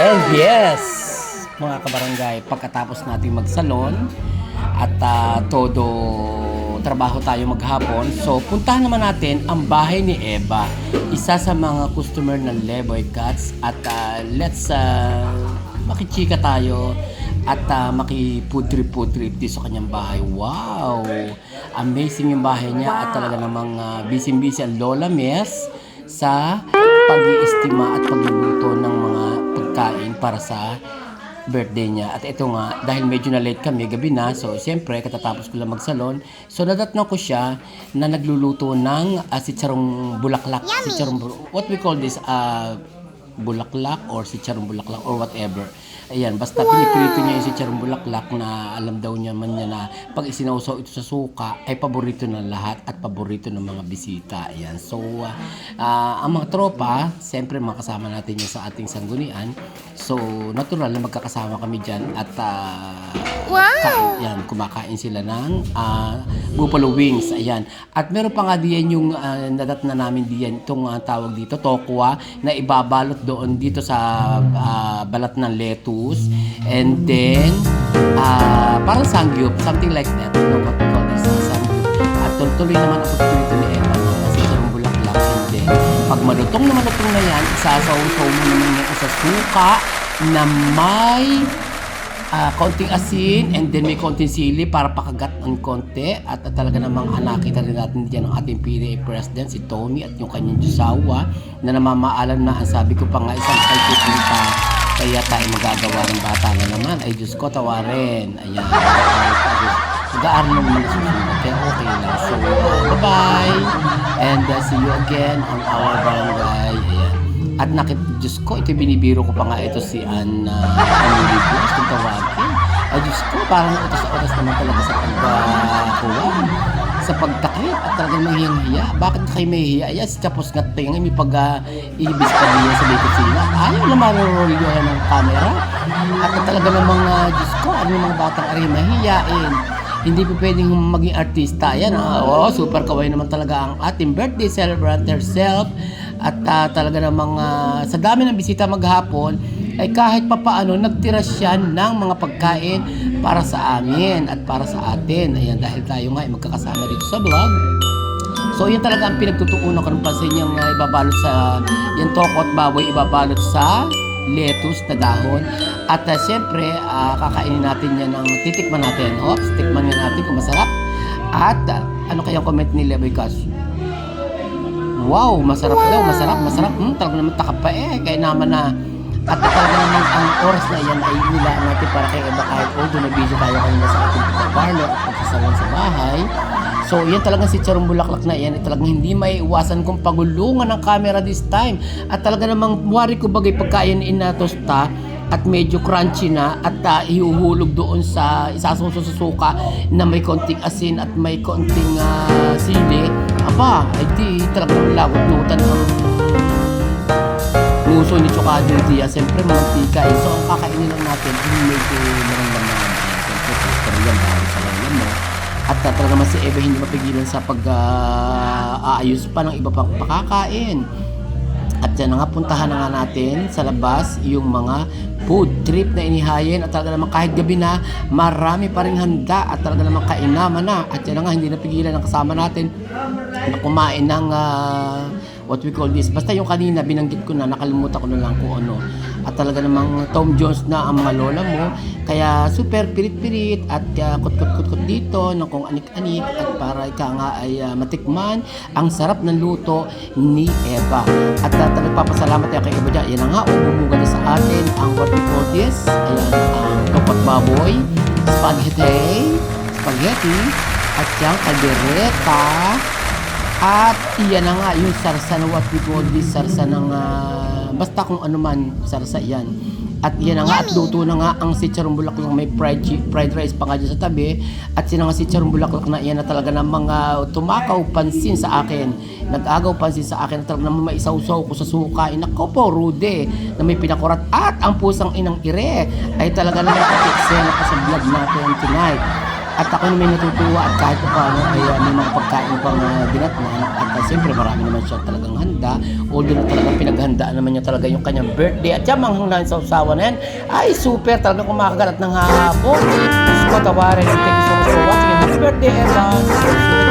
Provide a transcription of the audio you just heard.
And yes, mga kabarangay, pagkatapos nating magsalon at todo trabaho tayo maghapon, so puntahan naman natin ang bahay ni Eva, isa sa mga customer ng Leboy Cats, at let's makichika tayo at makipudrip dito sa kanyang bahay. Wow! Amazing yung bahay niya at talaga namang busy-busy ang Lola Mes sa pag-iistima at pagluluto ng mga pagkain para sa birthday niya. At ito nga, dahil medyo na late kami, gabi na, so siyempre katatapos ko lang magsalon, so nadatnan ko siya na nagluluto ng sitsarong bulaklak. What we call this, bulaklak or sitsarong bulaklak or whatever. Ayan, basta piniprito niya yung sitsarong bulaklak na alam daw niya man niya na pag isinausaw ito sa suka ay paborito ng lahat at paborito ng mga bisita. Ayan, so ang mga tropa, siyempre makasama natin yung sa ating sanggunian. So natural na magkakasama kami dyan at yan, kumakain sila ng buffalo wings. Ayan, at meron pa nga diyan yung nadat na namin diyan itong tawag dito, tokwa, na ibabalot doon dito sa balat ng lettuce. And then, parang sangyup, something like that. You know what we call this, sangyup. At tuloy naman ang pagpilito ni Eva ng sitsarong bulaklak. And then, pag malutong na yan, isasaw-saw mo naman yan sa suka na may konting asin, and then may konting sili para pakagat ng konti. At talaga namang nakita rin natin dyan ang ating PDA President, si Tommy, at yung kanyang Diyosawa na namamaalam na, ang sabi ko pa nga, isang kay pa. Kaya tayo magagawa ng bata na naman. Ay Diyos ko, tawarin. Ayan. Mag-aaral naman na susunod. Kaya okay lang. So, bye-bye. And see you again on our barangay. Ayan. At Diyos ko, ito binibiro ko pa nga ito si Anna Anilibus. Kung tawagin. Ay Diyos ko, parang utos-oras naman talaga sa pagkakuha. Sa pagtakip at talagang mahiyang-hiya. Bakit kayo mahihiya? Ayan, si Chapos nga tayo may pag-ibis pa niya sa Bicol sila. Ayaw na marurulyohan ng camera. At talaga namang, Diyos ko, ano yung mga batang ari mahihiyain. Hindi pa pwedeng maging artista. Ayan, super kawaii naman talaga ang ating birthday celebrant herself. At talaga namang sa dami ng bisita maghapon, ay kahit papaano nagtira siya ng mga pagkain para sa amin at para sa atin. Ayan, dahil tayo nga ay magkakasama dito sa vlog. So yan talaga ang pinagtutuunan ko ng pansin yung ibabalot sa yung toko at baboy, ibabalot sa lettuce na dahon. At siyempre kakainin natin yan ng titikman natin. Oops, tikman nga natin kung masarap. At ano kayang comment ni Leboy Cats? Wow, masarap daw, masarap. Talaga naman takap pa kaya naman na. At talaga naman ang oras na yan ay nilaan natin para kay Eva, kahit doon na busy tayo kanina sa ating pagpaparlo at pagsasalan sa bahay. So yan talagang sitsarong bulaklak na yan ay talagang hindi maiiwasan kung pagulungan ng camera this time. At talaga namang wari ko bagay pagkain inatosta at medyo crunchy na at ihuhulog doon sa isasuso sa suka na may konting asin at may konting sili. Aba, ay di talagang lagot-lutan ang puso ni Chocado Dia. Siyempre mantika. So ang kakainin lang natin yung medyo naramdaman naman. Siyempre gusto rin yan dahil sa lalam mo. At talaga naman si Eva hindi mapigilan sa pag-aayos pa ng iba pang pakakain. At yan nga, puntahan na nga natin sa labas yung mga food trip na inihayin. At talaga naman kahit gabi na, marami pa rin handa. At talaga naman kainaman na. At yan nga, hindi napigilan ang kasama natin na kumain ng what we call this. Basta yung kanina, binanggit ko na, nakalimutan ko na lang kung ano. At talaga namang Tom Jones na ang mga lola mo. Kaya super pirit-pirit at kut-kut-kut dito ng kung anik-anik. At para ika nga ay matikman ang sarap ng luto ni Eva. At nagpapasalamat tayo kay Eva dyan. Yan na nga, bumuga na sa atin ang what we call this. Ayan, ang tokot baboy, spaghetti, at yung kaldereta. At iyan na nga yung sarsa na what we call this, sarsa ng basta kung ano man, sarsa yan. At iyan na nga, at luto na nga ang sitsarong bulaklak, may fried rice pa nga dyan sa tabi. At sila nga sitsarong bulaklak na iyan na talaga ng mga tumakaw pansin sa akin. Nag-agaw pansin sa akin na talaga naman maisaw-saw ko sa suka. Inako po, Rude, na may pinakurat. At ang pusang inang ire ay talaga naman katikse na pa sa vlog natin tonight. At ako na may natutuwa at kahit pa paano ay may mga pagkain pang dinatnan. At siyempre marami naman siya talagang handa. Although na talagang pinaghandaan naman niya talaga yung kanyang birthday. At yung manghang namin sa usawa na yan ay super talagang kumakagat ng hapon. Diyos ko, tawarin. Thank you so much for watching. Happy birthday, Ella!